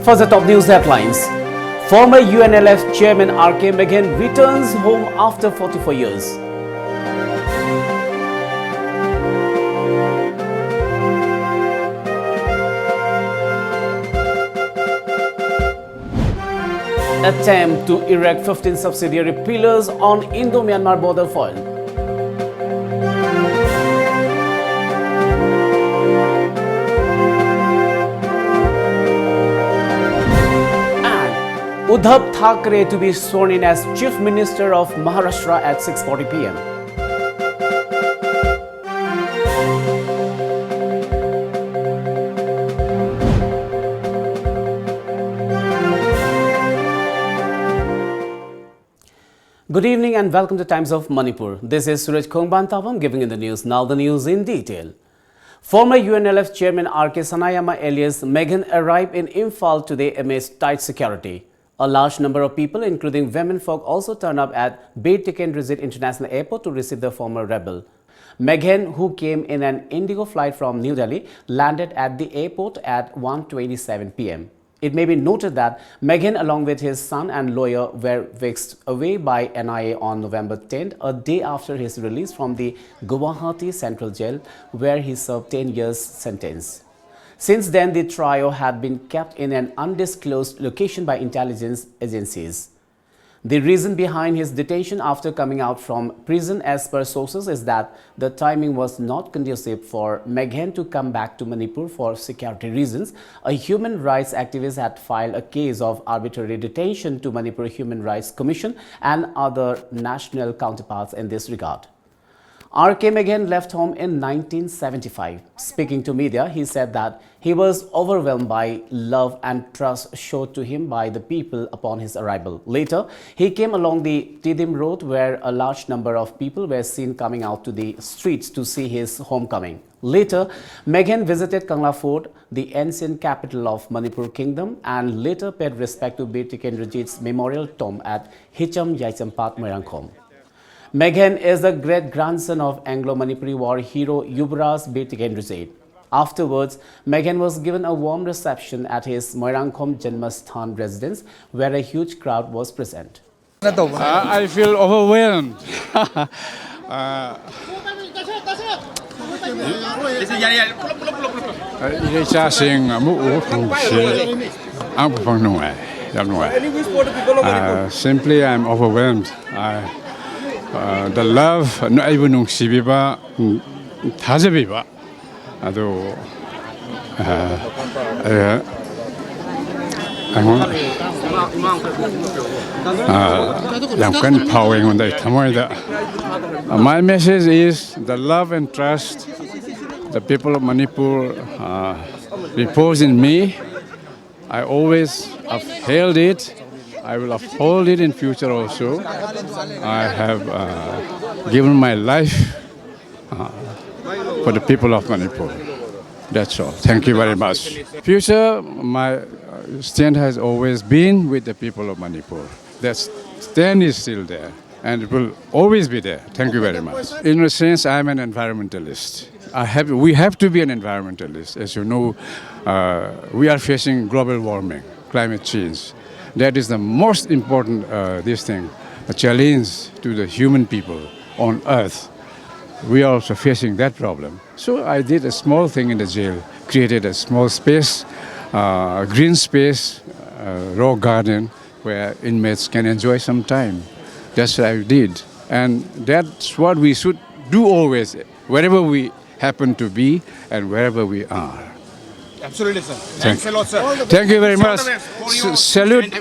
First, the top news headlines. Former UNLF chairman R.K. Meghan returns home after 44 years. Attempt to erect 15 subsidiary pillars on Indo-Myanmar border foiled. Uddhav Thackeray to be sworn in as Chief Minister of Maharashtra at 6:40 p.m. Good evening and welcome to Times of Manipur. This is SURAJ giving you the news. Now the news in detail. Former UNLF chairman R.K. Sanayama alias Meghan arrived in Imphal today amidst tight security. A large number of people, including women folk, also turned up at Bir Tikendrajit International Airport to receive the former rebel. Meghan, who came in an Indigo flight from New Delhi, landed at the airport at 1:27 p.m. It may be noted that Meghan, along with his son and lawyer, were whisked away by NIA on November 10th, a day after his release from the Guwahati Central Jail, where he served 10 years sentence. Since then, the trio had been kept in an undisclosed location by intelligence agencies. The reason behind his detention after coming out from prison, as per sources, is that the timing was not conducive for Meghan to come back to Manipur for security reasons. A human rights activist had filed a case of arbitrary detention to Manipur Human Rights Commission and other national counterparts in this regard. R.K. Meghan left home in 1975. Speaking to media, he said that he was overwhelmed by love and trust shown to him by the people upon his arrival. Later, he came along the Tidim Road, where a large number of people were seen coming out to the streets to see his homecoming. Later, Meghan visited Kangla Fort, the ancient capital of Manipur Kingdom, and later paid respect to Bir Tikendrajit's memorial tomb at Hicham Yaichampat Moirangkhom. Meghan is the great-grandson of Anglo-Manipuri war hero Yuvraj Bir Tikendrajit. Afterwards, Meghan was given a warm reception at his Moirangkhom Janmasthan residence, where a huge crowd was present. I feel overwhelmed. Simply, I'm overwhelmed. The love, no even nungsibiba, tajabiba. Ado, my message is the love and trust the people of Manipur repose in me. I always upheld it. I will uphold it in future also. I have given my life for the people of Manipur. That's all. Thank you very much. Future, my stand has always been with the people of Manipur. That stand is still there and it will always be there. Thank you very much. In a sense, I'm an environmentalist. We have to be an environmentalist. As you know, we are facing global warming, climate change. That is the most important a challenge to the human people on earth. We are also facing that problem. So I did a small thing in the jail, created a small space, green space, rock garden, where inmates can enjoy some time. That's what I did. And that's what we should do always, wherever we happen to be and wherever we are. Absolutely, sir. Thanks a lot, sir. Thank you very much. Salute.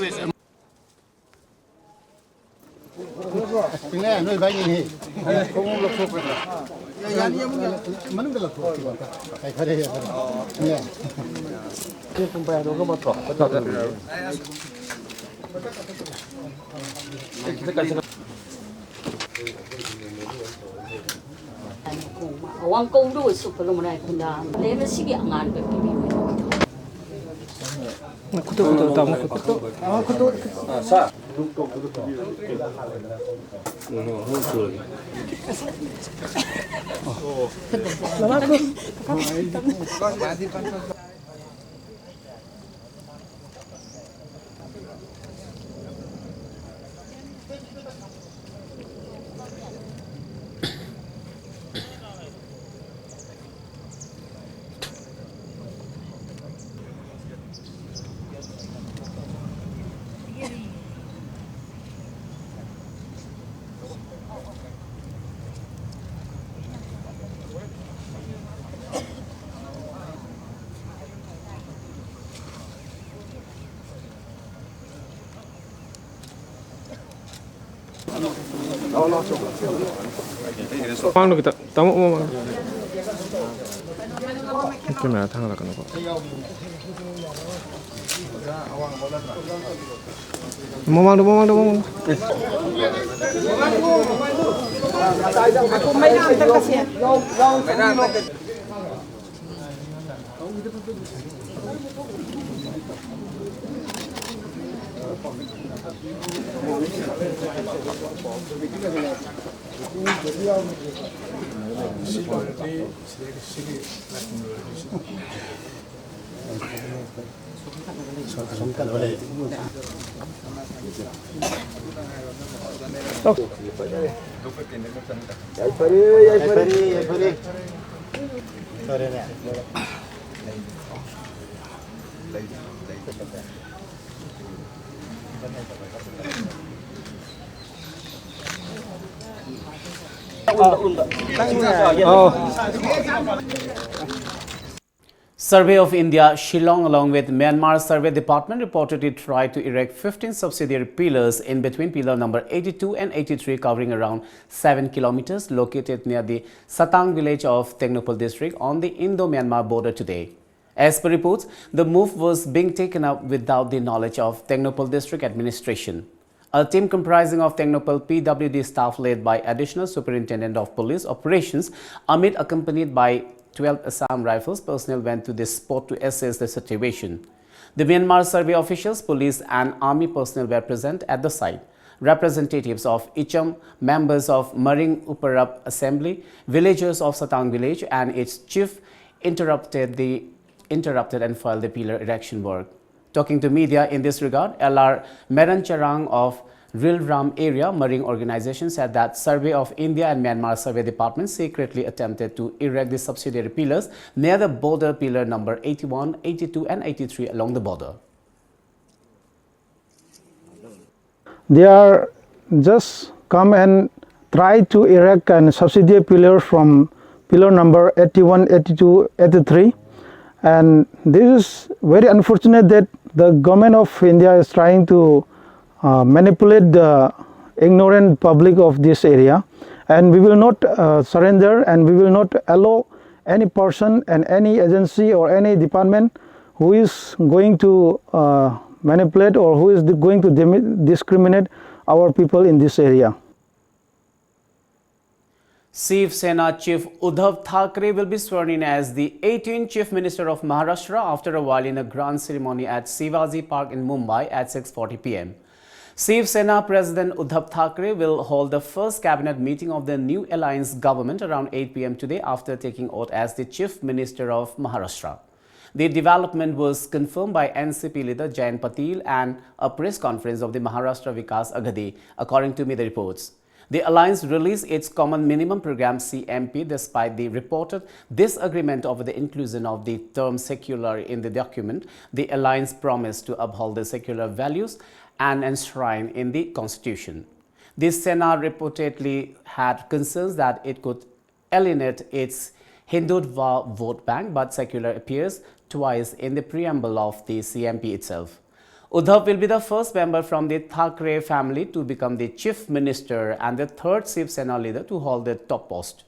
Mang được tao mau cái nào thang là cái nó mang được Survey of India, Shillong, along with Myanmar Survey Department, reportedly tried to erect 15 subsidiary pillars in between pillar number 82 and 83, covering around 7 kilometers, located near the Satang village of Tengnoupal district on the Indo-Myanmar border today. As per reports, the move was being taken up without the knowledge of Tengnoupal district administration. A team comprising of Tengnoupal PWD staff led by Additional Superintendent of Police Operations, Amit, accompanied by 12 Assam Rifles personnel, went to this spot to assess the situation. The Myanmar survey officials, police and army personnel were present at the site. Representatives of Icham, members of Maring Uparap Assembly, villagers of Satang village and its chief interrupted and filed the pillar erection work. Talking to media in this regard, LR Merancharang of Rilram area Marine Organization said that Survey of India and Myanmar Survey Department secretly attempted to erect the subsidiary pillars near the border pillar number 81, 82 and 83 along the border. They are just come and try to erect a subsidiary pillar from pillar number 81, 82, 83, and this is very unfortunate that the government of India is trying to manipulate the ignorant public of this area, and we will not surrender, and we will not allow any person and any agency or any department who is going to manipulate or who is going to discriminate our people in this area. Shiv Sena Chief Uddhav Thackeray will be sworn in as the 18th Chief Minister of Maharashtra after a while in a grand ceremony at Shivaji Park in Mumbai at 6:40 p.m. Shiv Sena President Uddhav Thackeray will hold the first cabinet meeting of the new alliance government around 8 p.m. today after taking oath as the Chief Minister of Maharashtra. The development was confirmed by NCP leader Jayant Patil and a press conference of the Maharashtra Vikas Aghadi, according to media reports. The alliance released its common minimum program CMP despite the reported disagreement over the inclusion of the term secular in the document. The alliance promised to uphold the secular values and enshrine in the constitution. The Sena reportedly had concerns that it could alienate its Hindutva vote bank, but secular appears twice in the preamble of the CMP itself. Uddhav will be the first member from the Thackeray family to become the Chief Minister and the third Shiv Sena leader to hold the top post.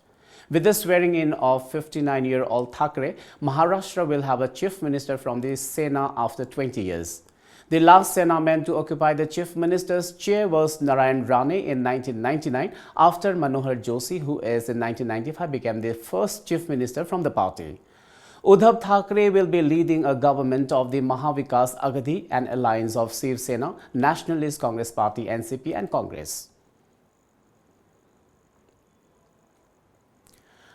With the swearing in of 59-year-old Thackeray, Maharashtra will have a Chief Minister from the Sena after 20 years. The last Sena man to occupy the Chief Minister's chair was Narayan Rane in 1999 after Manohar Joshi, who is in 1995 became the first Chief Minister from the party. Uddhav Thackeray will be leading a government of the Mahavikas Aghadi, an alliance of Shiv Sena, Nationalist Congress Party, NCP and Congress.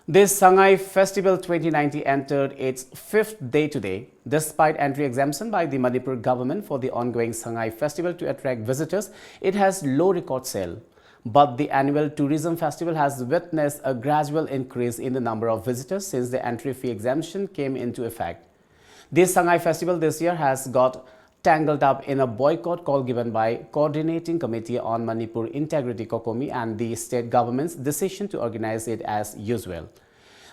This Shanghai Festival 2090 entered its fifth day today. Despite entry exemption by the Manipur government for the ongoing Shanghai Festival to attract visitors, it has low record sale. But the annual tourism festival has witnessed a gradual increase in the number of visitors since the entry fee exemption came into effect. This Shanghai Festival this year has got tangled up in a boycott call given by Coordinating Committee on Manipur Integrity Kokomi and the state government's decision to organize it as usual.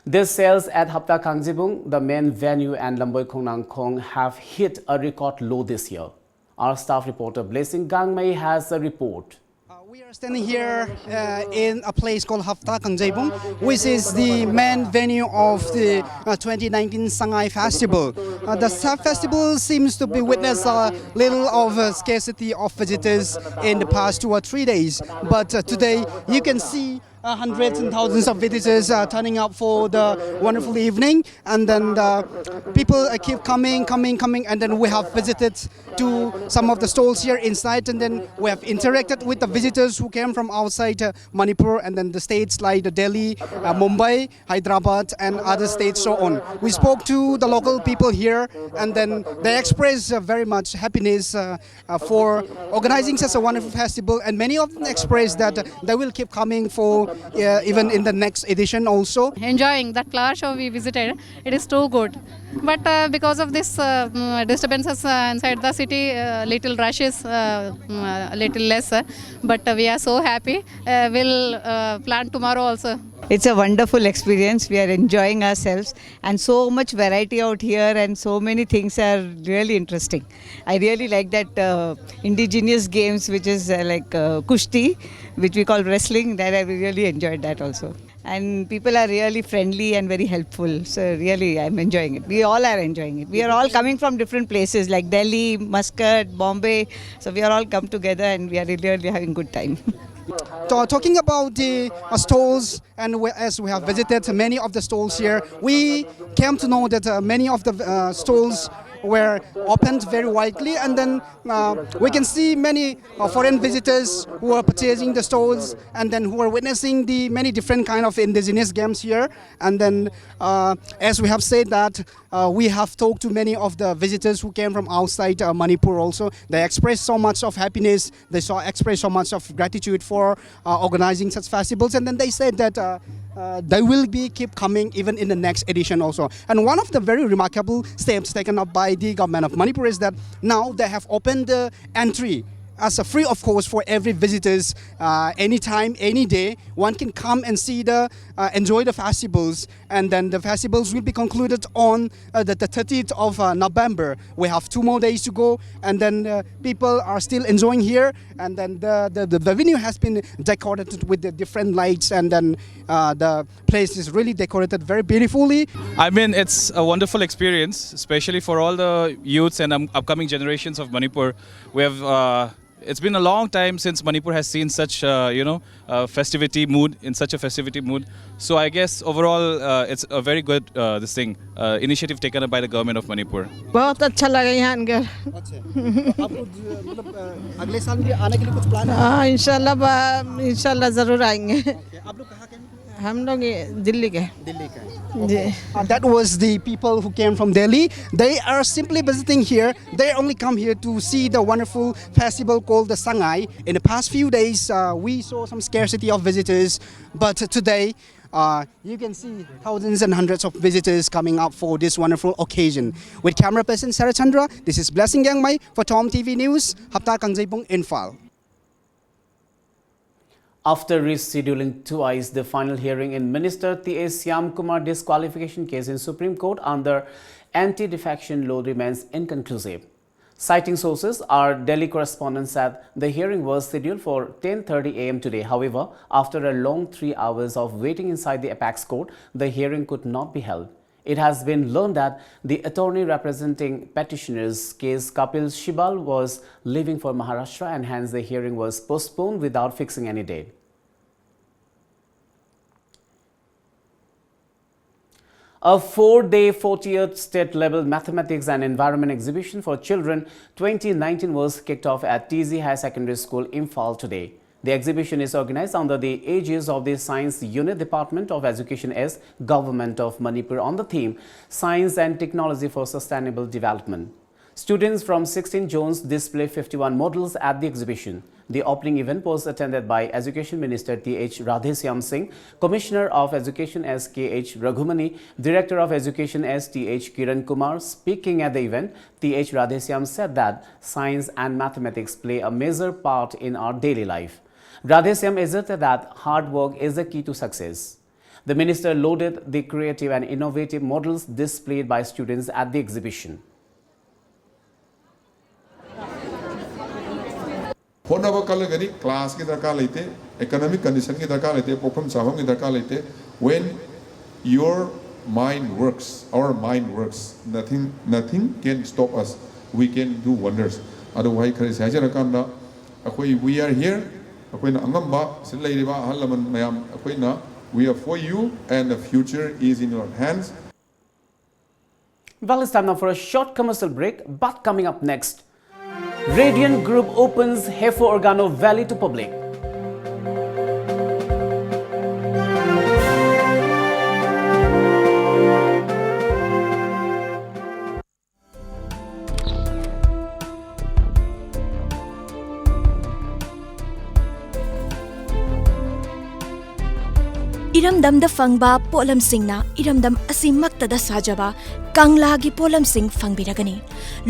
The sales at Hapta Kangjibung, the main venue, and Lamboy Khongnang Khong have hit a record low this year. Our staff reporter Blessing Gangmei has a report. We are standing here in a place called Hafta Kangjebung, which is the main venue of the 2019 Sangay Festival. The festival seems to be witness a little of a scarcity of visitors in the past 2 or 3 days. But today you can see hundreds and thousands of visitors turning up for the wonderful evening, and then people keep coming, and then we have visited to some of the stalls here inside, and then we have interacted with the visitors who came from outside Manipur and then the states like Delhi, Mumbai, Hyderabad and other states so on. We spoke to the local people here, and then they expressed very much happiness for organizing such a wonderful festival, and many of them expressed that they will keep coming for even in the next edition also. Enjoying that flower show we visited, it is too good. But because of this disturbances inside the city, little rushes, little less. But we are so happy. We'll plan tomorrow also. It's a wonderful experience. We are enjoying ourselves, and so much variety out here, and so many things are really interesting. I really like that indigenous games, which is like kushti, which we call wrestling. That I really enjoyed that also. And people are really friendly and very helpful. So really, I'm enjoying it. We all are enjoying it. We are all coming from different places like Delhi, Muscat, Bombay. So we are all come together, and we are really having good time. Talking about the stalls, and as we have visited many of the stalls here, we came to know that many of the stalls were opened very widely, and then we can see many foreign visitors who are purchasing the stalls, and then who are witnessing the many different kind of indigenous games here. And then as we have said that we have talked to many of the visitors who came from outside Manipur also. They expressed so much of happiness, they expressed so much of gratitude for organizing such festivals, and then they said that they will keep coming even in the next edition also. And one of the very remarkable steps taken up by the government of Manipur is that now they have opened the entry as a free of course for every visitors, anytime, any day. One can come and see enjoy the festivals, and then the festivals will be concluded on the 30th of November. We have 2 more days to go, and then people are still enjoying here, and then the venue has been decorated with the different lights, and then the place is really decorated very beautifully. I mean, it's a wonderful experience, especially for all the youths and upcoming generations of Manipur. We have it's been a long time since Manipur has seen such festivity mood, in such a festivity mood. So I guess overall it's a very good initiative taken up by the government of Manipur. बहुत अच्छा लगा यहाँ आकर। अगले साल भी आने के लिए कुछ प्लान है? हाँ इंशाल्लाह ज़रूर आएंगे। आप लोग कहाँ के? हम लोग दिल्ली के। दिल्ली के। That was the people who came from Delhi. They are simply visiting here. They only come here to see the wonderful festival called the Sangay. In the past few days, we saw some scarcity of visitors, but today you can see thousands and hundreds of visitors coming up for this wonderful occasion. With camera person Sarah Chandra, this is Blessing Yangmai for TOMTV News, Hafta Kangjebung Infal. After rescheduling twice the final hearing in Minister T.A. Syam Kumar disqualification case in Supreme Court under anti-defection law remains inconclusive. Citing sources, our Delhi correspondent said the hearing was scheduled for 10:30 a.m. today. However, after a long 3 hours of waiting inside the apex court, the hearing could not be held. It has been learned that the attorney representing petitioner's case, Kapil Shibal, was leaving for Maharashtra, and hence the hearing was postponed without fixing any date. A 4-day 40th state-level mathematics and environment exhibition for children 2019 was kicked off at TZ High Secondary School, Imphal today. The exhibition is organized under the aegis of the Science Unit Department of Education as Government of Manipur on the theme Science and Technology for Sustainable Development. Students from 16 zones display 51 models at the exhibition. The opening event was attended by Education Minister T.H. Radhesyam Singh, Commissioner of Education S. K.H. Raghumani, Director of Education S. T.H. Kiran Kumar. Speaking at the event, T.H. Radhesyam said that science and mathematics play a major part in our daily life. Radhesyam asserted that hard work is the key to success. The minister lauded the creative and innovative models displayed by students at the exhibition. Honaba Kalagani, class ki darkar lete, economic condition ki darkar lete, pokam chaham ki darkar lete. When your mind works, our mind works, nothing can stop us. We can do wonders. Otherwise, we are here. We are for you, and the future is in your hands. Well, it's time now for a short commercial break, but coming up next, Radiant Group opens Hefo Organo Valley to public. Iramdam da fangba polam singna iramdam asimakta da sajaba kangla gi polam sing fangbiragani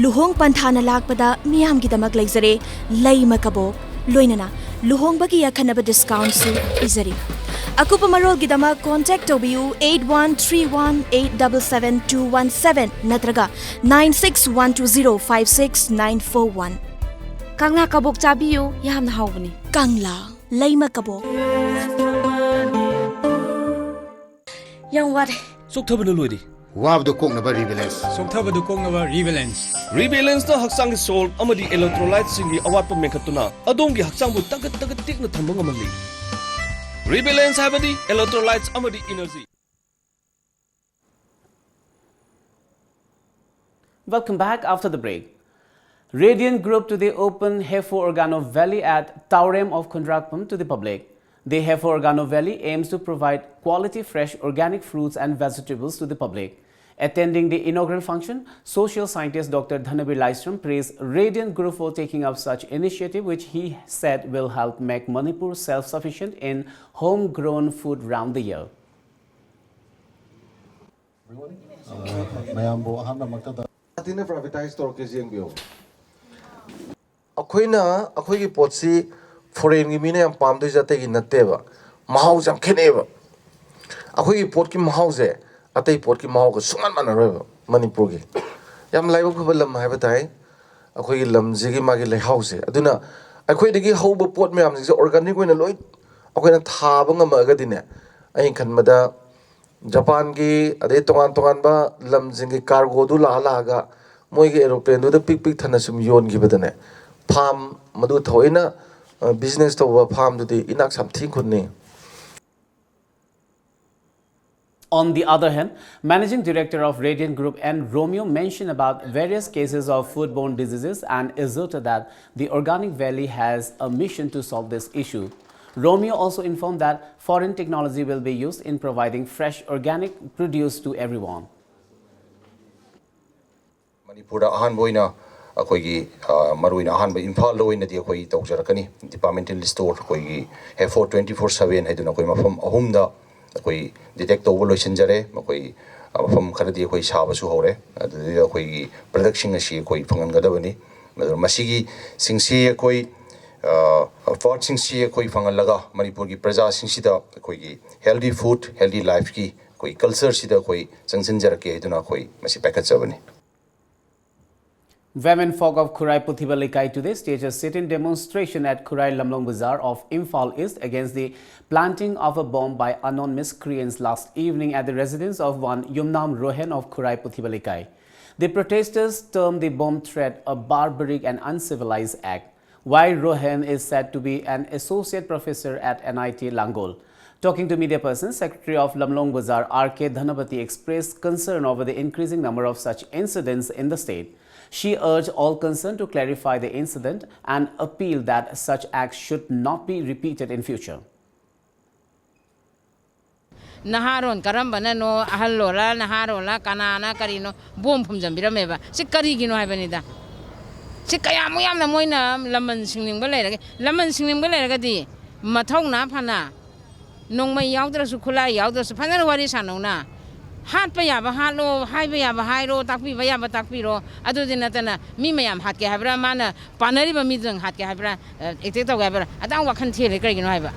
luhong panthana lakpada miyam gi damak leizare leima kabo loinana luhong bagi yakhanaba discount su izari akupa marol gi damak contact obu 8131877217 natraga 9612056941 kangla kabok chabiyu yamna hawbani kangla leima kabo Yang wari. Soktabana loidi. Wabdo koknaba rebalance. Soktabadu koknaba rebalance. Rebalance to haksang salt amadi electrolytes singi awatpa mekhatuna adongi haksang bu tagat tikna thambang amali. Rebalance habadi electrolytes amadi energy. Welcome back after the break. Radiant Group to the open Hefo Organo Valley at Taurem of Kundrakpam to the public. The Hefo Organo Valley aims to provide quality fresh organic fruits and vegetables to the public. Attending the inaugural function, social scientist Dr. Dhanabir Laistram praised Radiant Group for taking up such initiative, which he said will help make Manipur self-sufficient in homegrown food round the year. Foreign gi mine am pam doi jate gi natteba mahau jam kheneba akhoi gi pot ki mahau je atei pot ki mahau ko suman man roba Manipur gi yam laiba phaba lam haiba tai akhoi gi lam ji gi ma gi lai house aduna akhoi dagi hoba pot me am ji organic oina loi akhoi na thaba ngama ga dine ai khanmada Japan gi ade tongan ba lam jing gi cargo du la ga moi gi aeroplane du da pik thana sum yon gi badane farm madu thoina business to farm to the inak something kunni. On the other hand, Managing Director of Radiant Group and Romeo mentioned about various cases of foodborne diseases and asserted that the Organic Valley has a mission to solve this issue. Romeo also informed that foreign technology will be used in providing fresh organic produce to everyone. Manipur ahan boina akoigi maruina ahan ba imphal loina di akoi tawjarakani departmental store akoigi Hefo 24/7 haiduna akoi mafam ahumda akoi detect tawbo loisinjare akoi mafam kharadi akoi saba su hore adu akoi production asi akoi phangan gadabani masigi singsi akoi fort singsi akoi phangal laga Manipur gi praja singsida akoi healthy food healthy life ki akoi culture sida akoi changsinjarake haiduna akoi masi package jabani. Women folk of Khurai Puthibalikai today staged a sit-in demonstration at Khurai Lamlong Bazaar of Imphal East against the planting of a bomb by unknown miscreants last evening at the residence of one Yumnam Rohen of Khurai Puthibalikai. The protesters termed the bomb threat a barbaric and uncivilized act. Y. Rohen is said to be an associate professor at NIT Langol. Talking to media persons, Secretary of Lamlong Bazaar R.K. Dhanabati expressed concern over the increasing number of such incidents in the state. She urged all concerned to clarify the incident and appeal that such acts should not be repeated in future. Naharon karambana no ahalora naharola kanana karino bom phumjambira meba si kari gino haibanida si kayam yam na moina laman singning balera di mathau na phana nongmai yaudra khula yaudra su phana wari sanona hat pa yaba halo hai ba yaba hairo takpi ba yaba takpi ro adu dinatana mi mayam hat ke habra mana panari ba mi jang hat ke habra ekte to gabra adang wakhan thele kari gino haiba.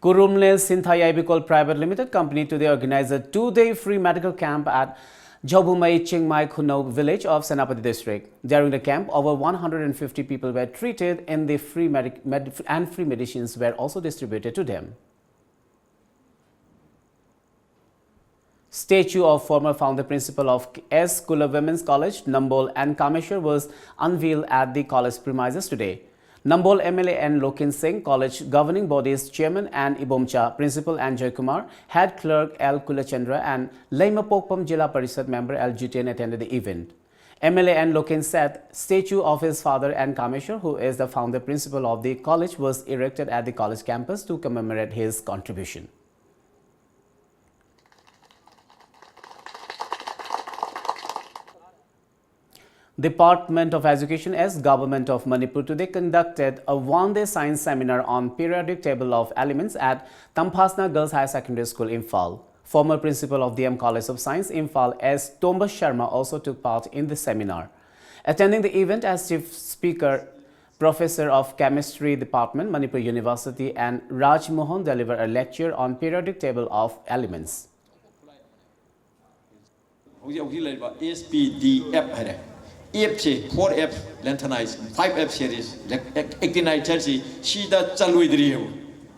Kurumle Sinthai Ibicol Private Limited Company today organized a 2-day free medical camp at Jobumai Chingmai Khunok village of Senapati district. During the camp, over 150 people were treated and the free medicines were also distributed to them. Statue of former founder principal of S. Kula Women's College, Nambol and Kameshwar was unveiled at the college premises today. Nambol MLA and Lokin Singh, college governing body's chairman and Ibomcha principal and Joy Kumar, head clerk L. Kulachandra and Laima Pokpam Jilla Parishad member L. Jiten attended the event. MLA and Lokin said statue of his father and Kameshwar, who is the founder principal of the college, was erected at the college campus to commemorate his contribution. Department of Education as Government of Manipur today conducted a one-day science seminar on periodic table of elements at Tampasna Girls High Secondary School, Imphal. Former principal of the M College of Science, Imphal, S. Tombas Sharma also took part in the seminar. Attending the event as chief speaker, Professor of Chemistry Department, Manipur University, and Raj Mohan delivered a lecture on periodic table of elements. F 4F lanthanized 5F series actinizer she da chaloi driu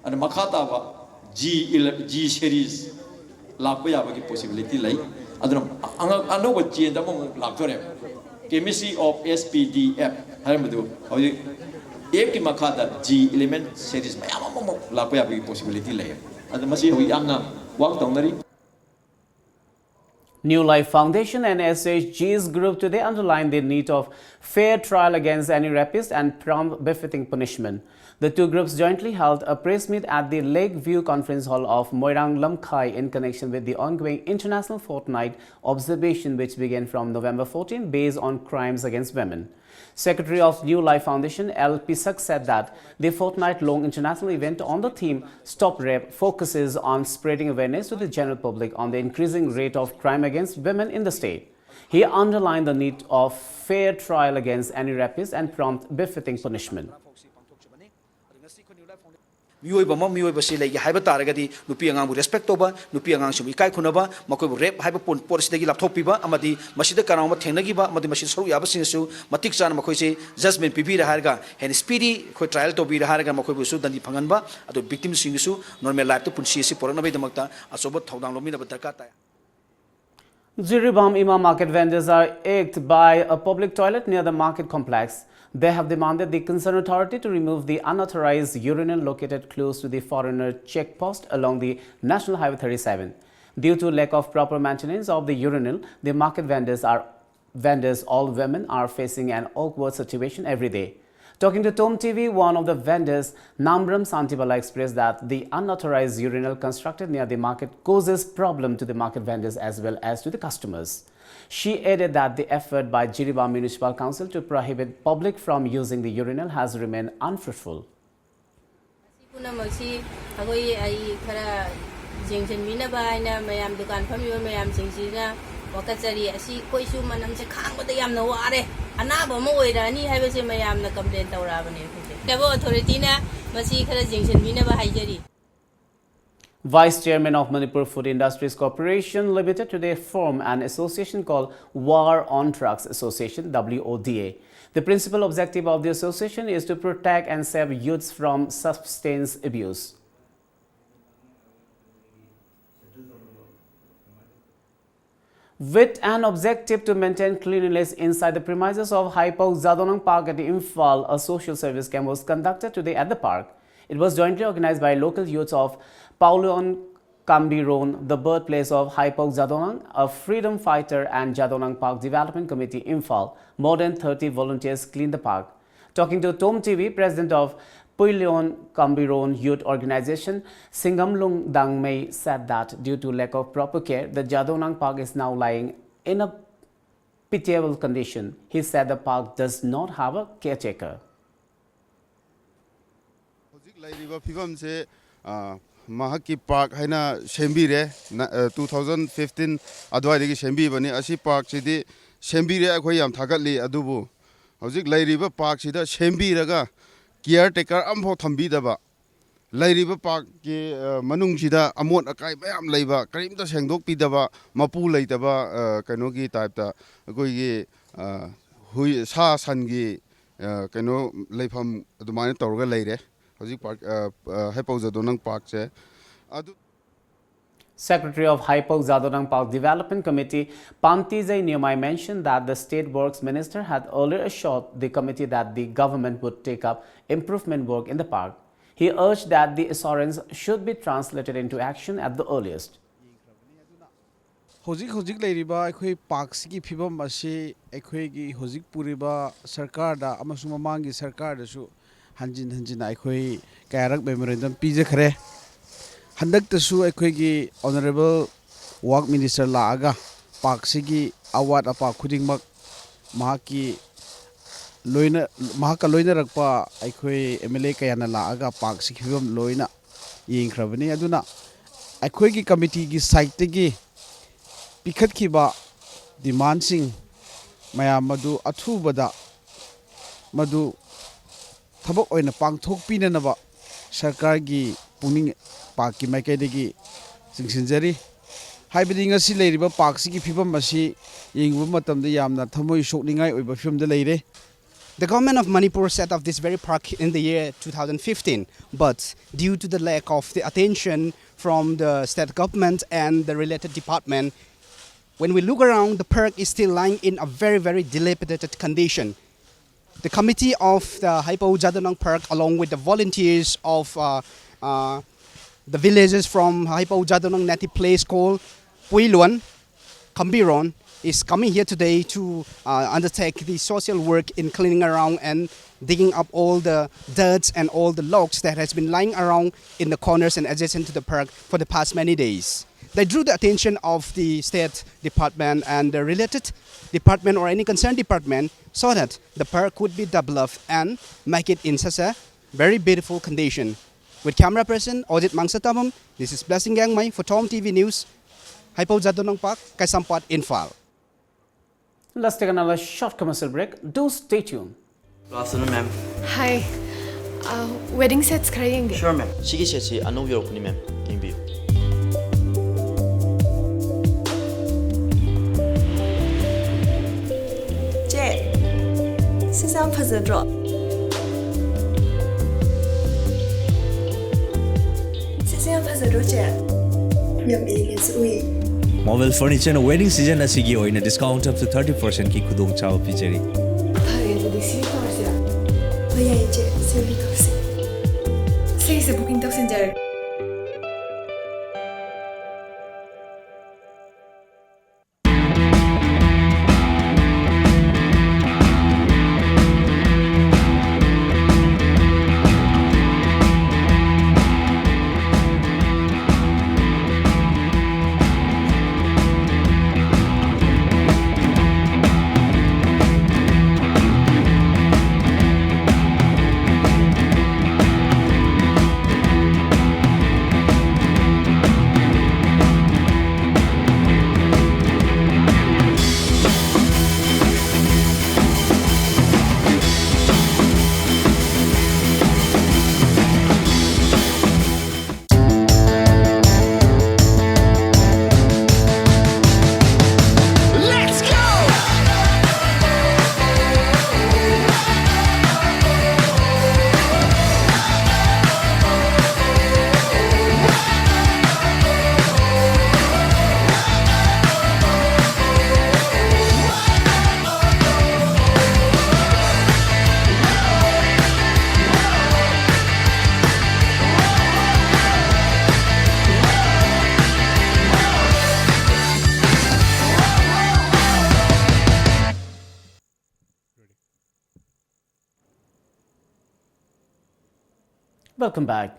and makata G series lakpa yaba ki possibility lai adram anoba chain da mo laktore chemistry of SPDF haramadu hoji F ki makata G element series mayam mo lakpa yaba ki possibility lai adam masi hui amna work downari. New Life Foundation and SHG's group today underlined the need of fair trial against any rapist and prompt befitting punishment. The two groups jointly held a press meet at the Lakeview Conference Hall of Moirang Lamkhai in connection with the ongoing International Fortnight observation which began from November 14 based on crimes against women. Secretary of New Life Foundation L. Pisak said that the fortnight-long international event on the theme Stop Rape focuses on spreading awareness to the general public on the increasing rate of crime against women in the state. He underlined the need of fair trial against any rapist and prompt befitting punishment. Miyoiba miyoiba si legi haiba taragadi nupi angang bu respect toba nupi angang sumi kai khunaba makoi bu rep haiba police degi lapthopiba amadi masida kanama thengnagiba amadi masid soru yaba sinsu matik chan makoi se judgment pibi raharga hen speedy khoi trial to bi raharga makoi bu su dandi phanganba adu victim singisu normal life to punsi si porana bai damakta asoba thodang lomina badarka ta. Jiribam Imam market vendors are egged by a public toilet near the market complex. They have demanded the concerned authority to remove the unauthorized urinal located close to the foreigner checkpost along the National Highway 37. Due to lack of proper maintenance of the urinal, the market vendors, all women, are facing an awkward situation every day. Talking to TOMTV, one of the vendors, Namram Santibala, expressed that the unauthorized urinal constructed near the market causes problem to the market vendors as well as to the customers. She added that the effort by Jiribam Municipal Council to prohibit public from using the urinal has remained unfruitful. Vice Chairman of Manipur Food Industries Corporation Limited today formed an association called War on Drugs Association WODA. The principal objective of the association is to protect and save youths from substance abuse. With an objective to maintain cleanliness inside the premises of Haipok Zadonang Park at Imphal, a social service camp was conducted today at the park. It was jointly organized by local youths of Paulion Kambiron, the birthplace of Haipok Zadonang, a freedom fighter, and Jadonang Park Development Committee Imphal. More than 30 volunteers cleaned the park. Talking to TOMTV, president of Paulion Kambiron Youth Organization, Singamlung Dangmei, said that due to lack of proper care, the Jadonang Park is now lying in a pitiable condition. He said the park does not have a caretaker. Mahaki Park haina Shembire 2015 adwaidagi Shembi bani asi park sidi Shembire akhoi yam thagatli adubu hojik lairiba park sida Shembi raga caretaker amho thambi daba ꯂꯩꯔꯤꯕ ꯄꯥꯔꯛꯀꯤ ꯃꯅꯨꯡꯁꯤꯗ ꯑꯃꯣꯠ ꯑꯀꯥꯏ ꯃꯌꯥꯝ ꯂꯩꯕ ꯀꯔꯤꯝꯇ ꯁꯦꯡꯗꯣꯛꯄꯤꯗꯕ ꯃꯄꯨ ꯂꯩꯇꯕ ꯀꯩꯅꯣꯒꯤ ꯇꯥꯏꯞꯇ ꯑꯩꯈꯣꯏꯒꯤ ꯍꯨꯏ ꯁꯥ ꯁꯟꯒꯤ ꯀꯩꯅꯣ ꯂꯩꯐꯝ ꯑꯗꯨꯃꯥꯏꯅ ꯇꯧꯔꯒ ꯂꯩꯔꯦ ꯍꯧꯖꯤꯛ ꯄꯥꯔꯛ ꯍꯩꯄꯧ ꯖꯥꯗꯣꯅꯪ ꯄꯥꯔꯛꯁꯦ ꯑꯗꯨ Secretary of Haipo Zadodang Park Development Committee Pamtijai Nyamai mentioned that the State Works Minister had earlier assured the committee that the government would take up improvement work in the park. He urged that the assurance should be translated into action at the earliest. Hojik leiriba akhoi park sigi phibam asi akhoi gi hojik puriba sarkar da amasung mamangi sarkar da su hanjin akhoi kairak memorandum pije khare handak tasu akhoi gi honorable work minister laaga park sigi award apa khudingmak mahaki loina mahaka loina rakpa akhoi MLA kayana laaga park sigi phibam loina yengkhrabani aduna akhoi gi committee gi site gi pikat kiba demand sing mayam madu athubada madu thabok oina pangthok pinanaba sarkar gi puning park ki maikaidagi singsinjari haibadi ngasi leiriba park sigi phibam asi yengbu matamda yamna thamoi sokningai oiba phimda leire. The government of Manipur set up this very park in the year 2015, but due to the lack of the attention from the state government and the related department, when we look around, the park is still lying in a very dilapidated condition. The committee of the Haipo Jadonang Park, along with the volunteers of the villages from Haipo Jadonang native place called Puiluan, Kambiron, is coming here today to undertake the social work in cleaning around and digging up all the dirt and all the logs that has been lying around in the corners and adjacent to the park for the past many days. They drew the attention of the state department and the related department or any concerned department so that the park could be developed and make it in such a very beautiful condition. With camera person Audit Mangsatabam, this is Blessing Gangmai for TOMTV News, Haipo Jadonang Park, Kaisampat, Infal. Let's take another short commercial break. Do stay tuned. Good afternoon, ma'am. Hi. Wedding sets krayenge. Sure, ma'am. Sigi seti anu yorokuni, ma'am. Kimbi. Je. Sisam phazadro. Sisam phazadro je. Yam igis ui. Mobile furniture and wedding season asigi oina discount up to 30% ki khudong chao pijari. Phare de si torsia. Bhaiya je sevi torsi. Sei se booking tak sinjar. Welcome back.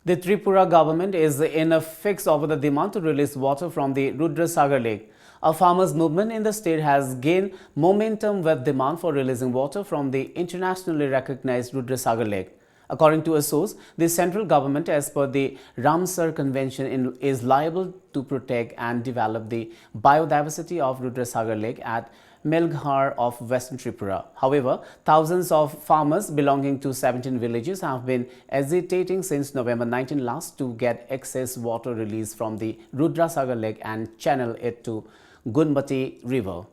The Tripura government is in a fix over the demand to release water from the Rudrasagar Lake. A farmers' movement in the state has gained momentum with demand for releasing water from the internationally recognized Rudrasagar Lake. According to a source, the central government, as per the Ramsar Convention, is liable to protect and develop the biodiversity of Rudrasagar Lake at Melghar of Western Tripura. However, thousands of farmers belonging to 17 villages have been agitating since November 19 last to get excess water released from the Rudrasagar Lake and channel it to Gunmati River.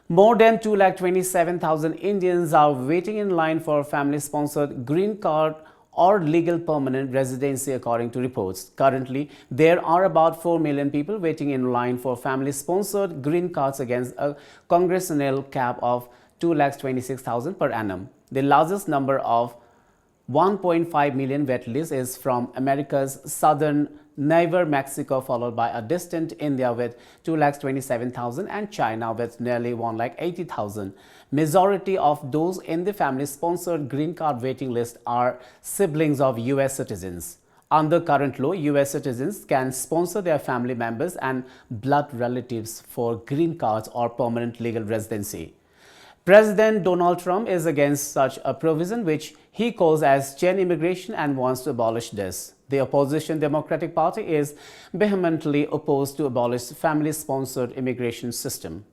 More than 227,000 Indians are waiting in line for family-sponsored green card or legal permanent residency according to reports. Currently, there are about 4 million people waiting in line for family-sponsored green cards against a congressional cap of 226,000 per annum. The largest number of 1.5 million wait list is from America's southern neighbor Mexico, followed by a distant India with 227,000 and China with nearly 180,000. Majority of those in the family-sponsored green card waiting list are siblings of US citizens. Under current law, US citizens can sponsor their family members and blood relatives for green cards or permanent legal residency. President Donald Trump is against such a provision, which he calls as chain immigration, and wants to abolish this. The opposition Democratic Party is vehemently opposed to abolish family-sponsored immigration system.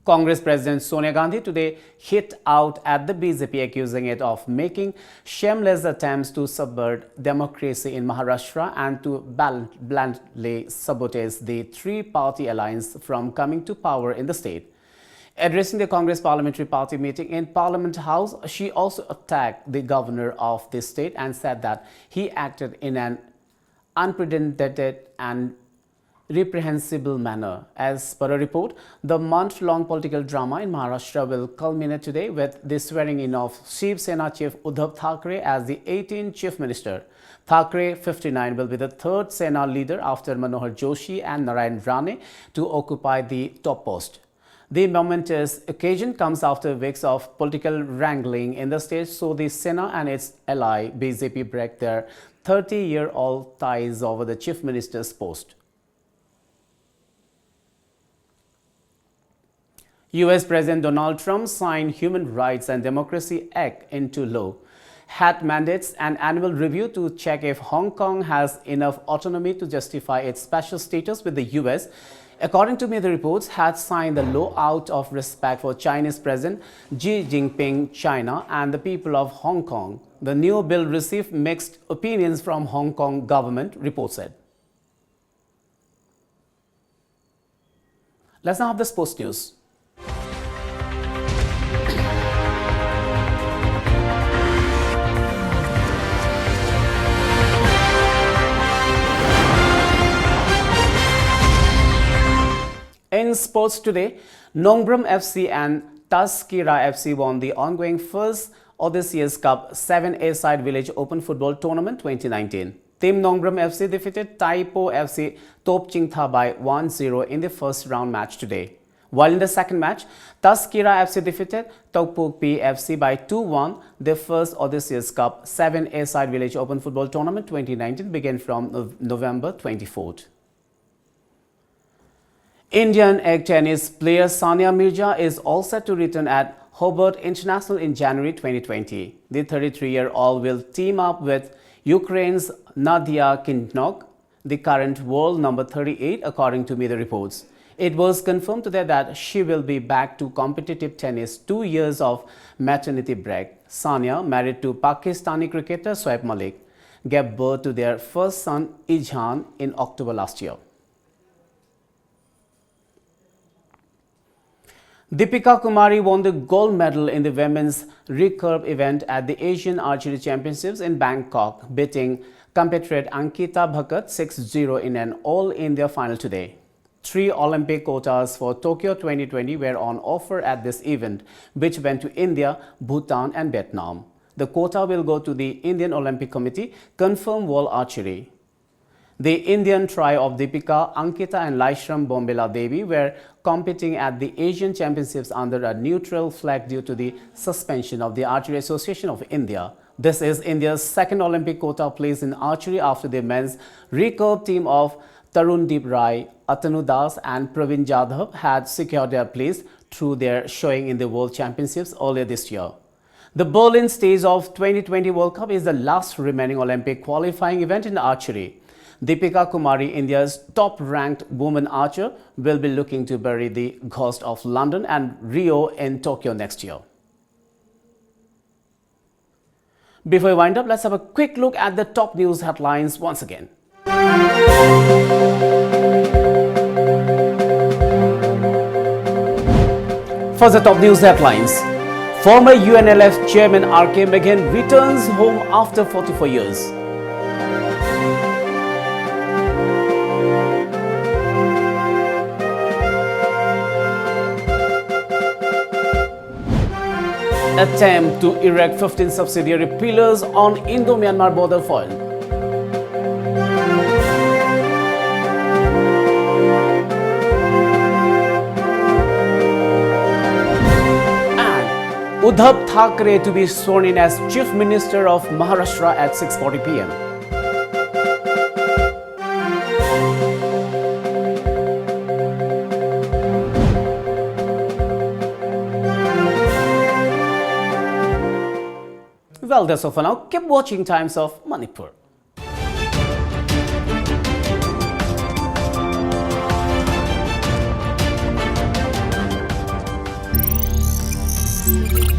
Congress President Sonia Gandhi today hit out at the BJP, accusing it of making shameless attempts to subvert democracy in Maharashtra and to bluntly sabotage the three-party alliance from coming to power in the state. Addressing the Congress Parliamentary Party meeting in Parliament House, she also attacked the governor of the state and said that he acted in an unprecedented and reprehensible manner. As per a report, the month-long political drama in Maharashtra will culminate today with the swearing-in of Shiv Sena Chief Uddhav Thackeray as the 18th Chief Minister. Thackeray, 59, will be the third Sena leader after Manohar Joshi and Narayan Rane to occupy the top post. The momentous occasion comes after weeks of political wrangling in the state, so the Sena and its ally BJP break their 30-year-old ties over the Chief Minister's post. US President Donald Trump signed Human Rights and Democracy Act into law. Hat mandates an annual review to check if Hong Kong has enough autonomy to justify its special status with the US. According to media reports, had signed the law out of respect for Chinese President Xi Jinping, China, and the people of Hong Kong. The new bill received mixed opinions from Hong Kong government, reports said. Let's now have the sports news. In sports today, Nongbram FC and Taskira FC won the ongoing first Odysseus Cup 7A Side Village Open Football Tournament 2019. Team Nongbram FC defeated Taipo FC Topchingtha by 1-0 in the first round match today. While in the second match, Taskira FC defeated Tokpukpi FC by 2-1. The first Odysseus Cup 7A Side Village Open Football Tournament 2019 began from November 24th. Indian egg tennis player Sania Mirza is all set to return at Hobart International in January 2020. The 33-year-old will team up with Ukraine's Nadia Kinok, the current world number 38, according to media reports. It was confirmed today that she will be back to competitive tennis 2 years of maternity break. Sania, married to Pakistani cricketer Shoaib Malik, gave birth to their first son Ijhan in October last year. Deepika Kumari won the gold medal in the women's recurve event at the Asian Archery Championships in Bangkok, beating compatriot Ankita Bhagat 6-0 in an all-India final today. 3 Olympic quotas for Tokyo 2020 were on offer at this event, which went to India, Bhutan and Vietnam. The quota will go to the Indian Olympic Committee, confirmed World Archery. The Indian trio of Deepika, Ankita and Laishram Bombela Devi were competing at the Asian Championships under a neutral flag due to the suspension of the Archery Association of India. This is India's second Olympic quota placed in archery after the men's recurve team of Tarundeep Rai, Atanu Das and Praveen Jadhav had secured their place through their showing in the World Championships earlier this year. The Berlin stage of 2020 World Cup is the last remaining Olympic qualifying event in archery. Deepika Kumari, India's top-ranked woman archer, will be looking to bury the ghost of London and Rio in Tokyo next year. Before we wind up, let's have a quick look at the top news headlines once again. First, the top news headlines. Former UNLF chairman R.K. Meghan returns home after 44 years. Attempt to erect 15 subsidiary pillars on Indo-Myanmar border foil. Uddhav Thackeray to be sworn in as Chief Minister of Maharashtra at 6:40 p.m. Well, that's all for now. Keep watching Times of Manipur. Thank you.